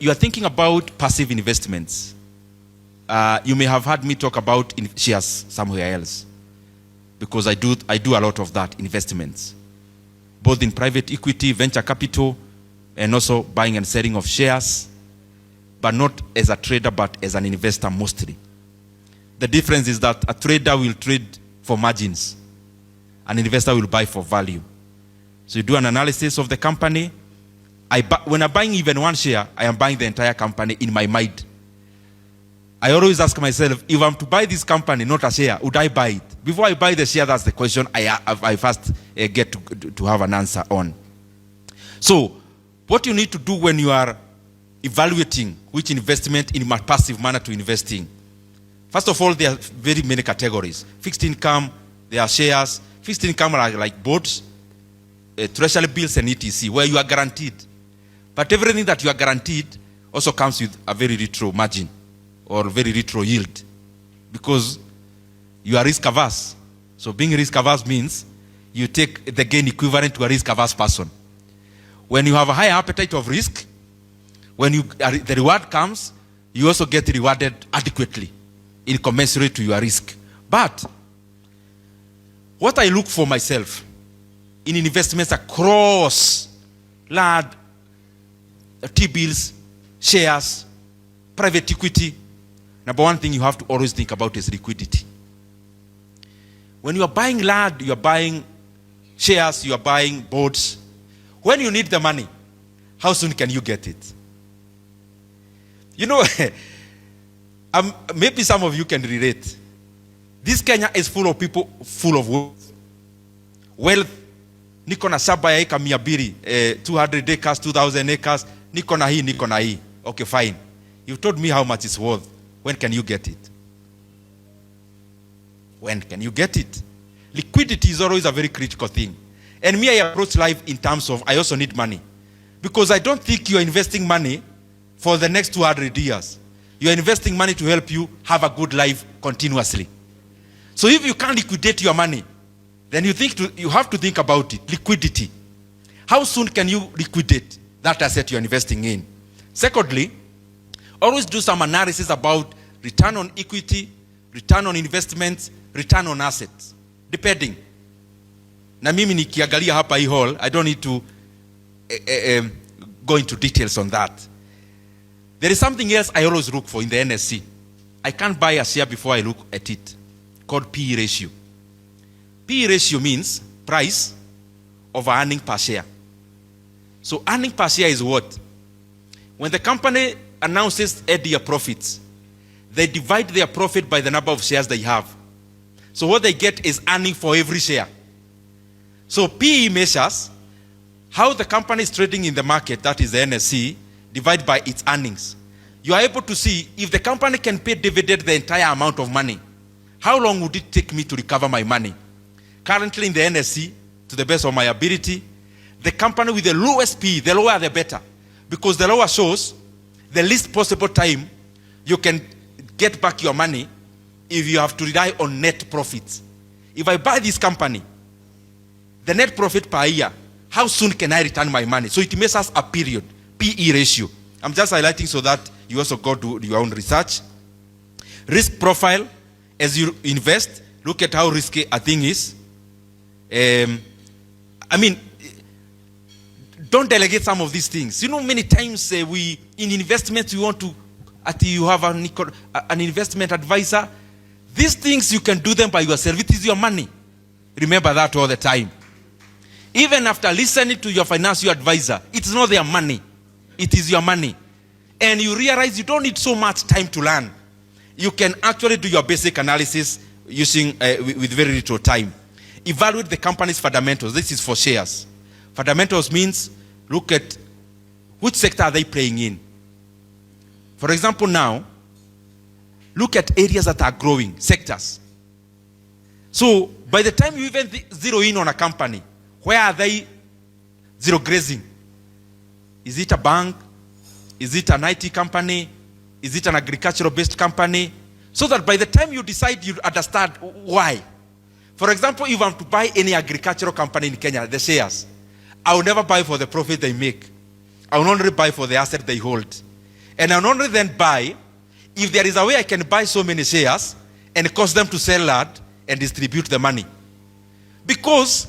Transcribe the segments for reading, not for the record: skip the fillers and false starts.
you are thinking about passive investments, you may have heard me talk about shares somewhere else, because I do a lot of that, investments, both in private equity, venture capital, and also buying and selling of shares, but not as a trader, but as an investor mostly. The difference is that a trader will trade for margins. An investor will buy for value. So you do an analysis of the company. When I'm buying even one share, I am buying the entire company in my mind. I always ask myself, if I'm to buy this company, not a share, would I buy it? Before I buy the share, that's the question I first get to have an answer on. So, what you need to do when you are evaluating which investment in a passive manner to invest in. First of all, there are very many categories. Fixed income, there are shares. Fixed income are like bonds, treasury bills, and etc., where you are guaranteed. But everything that you are guaranteed also comes with a very retro margin or very retro yield, because you are risk averse. So being risk averse means you take the gain equivalent to a risk averse person. When you have a high appetite of risk, when the reward comes, you also get rewarded adequately, incommensurate to your risk. But what I look for myself in investments across large T-bills, shares, private equity, number one thing you have to always think about is liquidity. When you are buying land, you are buying shares, you are buying bonds, when you need the money, how soon can you get it? You know, maybe some of you can relate. This Kenya is full of people full of wealth. Wealth, niko na shamba ya eka 200, 200 acres, 2,000 acres, niko na hii. Okay, fine. You told me how much it's worth. When can you get it? When can you get it? Liquidity is always a very critical thing. And me, I approach life in terms of, I also need money. Because I don't think you are investing money for the next 200 years. You are investing money to help you have a good life continuously. So if you can't liquidate your money, then you have to think about it, liquidity. How soon can you liquidate that asset you are investing in? Secondly, always do some analysis about return on equity, return on investments, return on assets, depending. Na mimi nikiangalia hapa hii hall, I don't need to go into details on that. There is something else I always look for in the NSC. I can't buy a share before I look at it, called PE ratio. PE ratio means price over earning per share. So earning per share is what? When the company announces their profits, they divide their profit by the number of shares they have. So what they get is earning for every share. So PE measures how the company is trading in the market, that is the NSC, divided by its earnings. You are able to see if the company can pay dividend the entire amount of money, how long would it take me to recover my money? Currently in the NSC, to the best of my ability, the company with the lowest PE, the lower the better. Because the lower shows the least possible time you can get back your money if you have to rely on net profits. If I buy this company, the net profit per year, how soon can I return my money? So it measures a period, PE ratio. I'm just highlighting so that you also go do your own research. Risk profile, as you invest, look at how risky a thing is. Don't delegate some of these things. You know, many times in investments, you want to, you have an investment advisor. These things, you can do them by yourself. It is your money. Remember that all the time. Even after listening to your financial advisor, it's not their money. It is your money. And you realize you don't need so much time to learn. You can actually do your basic analysis using with very little time. Evaluate the company's fundamentals. This is for shares. Fundamentals means look at which sector are they playing in. For example, now, look at areas that are growing, sectors. So, by the time you even zero in on a company, where are they zero grazing? Is it a bank? Is it an IT company? Is it an agricultural-based company? So that by the time you decide, you understand why. For example, if I'm to buy any agricultural company in Kenya, the shares, I will never buy for the profit they make. I will only buy for the asset they hold. And I'll only then buy if there is a way I can buy so many shares and cause them to sell that and distribute the money. Because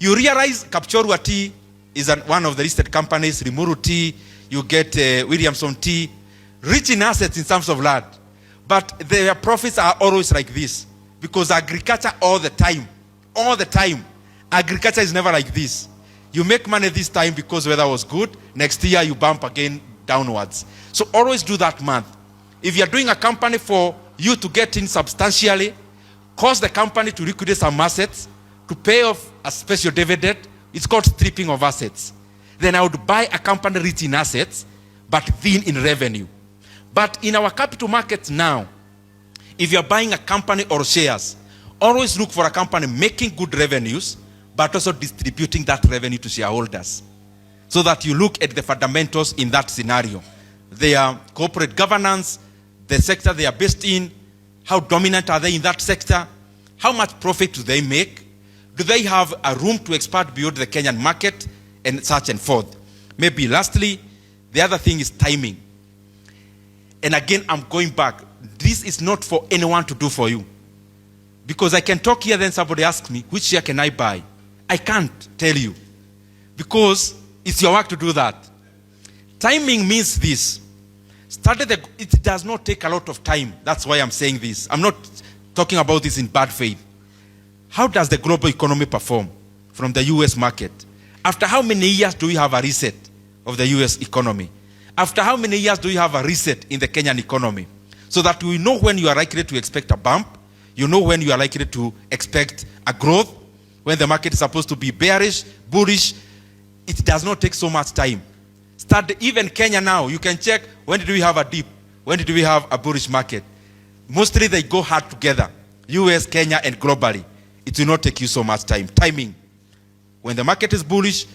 you realize Kapchorwa Tea is one of the listed companies, Limuru Tea, you get Williamson Tea, rich in assets in terms of land. But their profits are always like this. Because agriculture all the time, agriculture is never like this. You make money this time because weather was good, next year you bump again downwards. So always do that math. If you're doing a company for you to get in substantially, cause the company to liquidate some assets, to pay off a special dividend, it's called stripping of assets. Then I would buy a company rich in assets, but thin in revenue. But in our capital markets now, if you're buying a company or shares, always look for a company making good revenues, but also distributing that revenue to shareholders. So that you look at the fundamentals in that scenario. Their corporate governance, the sector they are based in, how dominant are they in that sector, how much profit do they make, do they have a room to expand beyond the Kenyan market, and such and forth. Maybe lastly, the other thing is timing. And again, I'm going back. This is not for anyone to do for you. Because I can talk here, then somebody asks me, which share can I buy? I can't tell you. Because it's your work to do that. Timing means this. It does not take a lot of time. That's why I'm saying this. I'm not talking about this in bad faith. How does the global economy perform from the US market? After how many years do we have a reset of the US economy? After how many years do you have a reset in the Kenyan economy? So that we know when you are likely to expect a bump, you know when you are likely to expect a growth, when the market is supposed to be bearish, bullish. It does not take so much time. Even Kenya now, you can check when did we have a dip, when did we have a bullish market. Mostly they go hard together, US, Kenya, and globally. It will not take you so much time. Timing. When the market is bullish,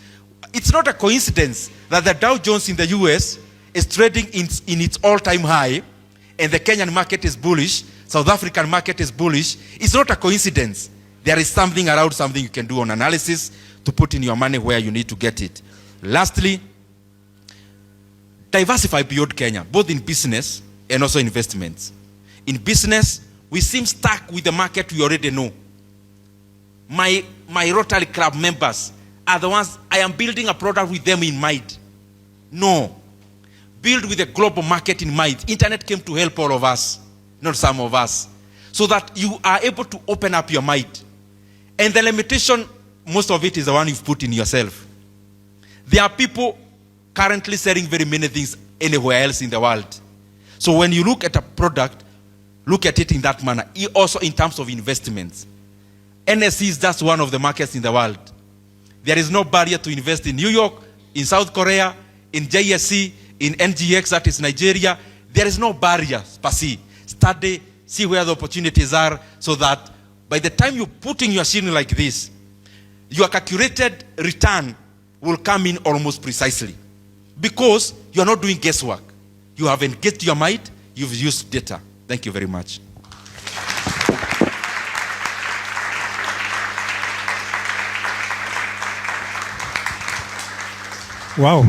it's not a coincidence that the Dow Jones in the US is trading in its all-time high, and the Kenyan market is bullish, South African market is bullish. It's not a coincidence. There is something around, something you can do on analysis to put in your money where you need to get it. Lastly, diversify beyond Kenya, both in business and also investments. In business, we seem stuck with the market we already know. My Rotary Club members are the ones, I am building a product with them in mind. No. Build with the global market in mind. Internet came to help all of us, not some of us. So that you are able to open up your mind. And the limitation, most of it is the one you've put in yourself. There are people currently selling very many things anywhere else in the world. So when you look at a product, look at it in that manner. Also in terms of investments. NSE is just one of the markets in the world. There is no barrier to invest in New York, in South Korea, in JSC, in NGX, that is Nigeria. There is no barrier per se. Study, see where the opportunities are, so that by the time you put in your shilling like this, your calculated return will come in almost precisely. Because you are not doing guesswork. You have engaged your mind, you've used data. Thank you very much. Wow.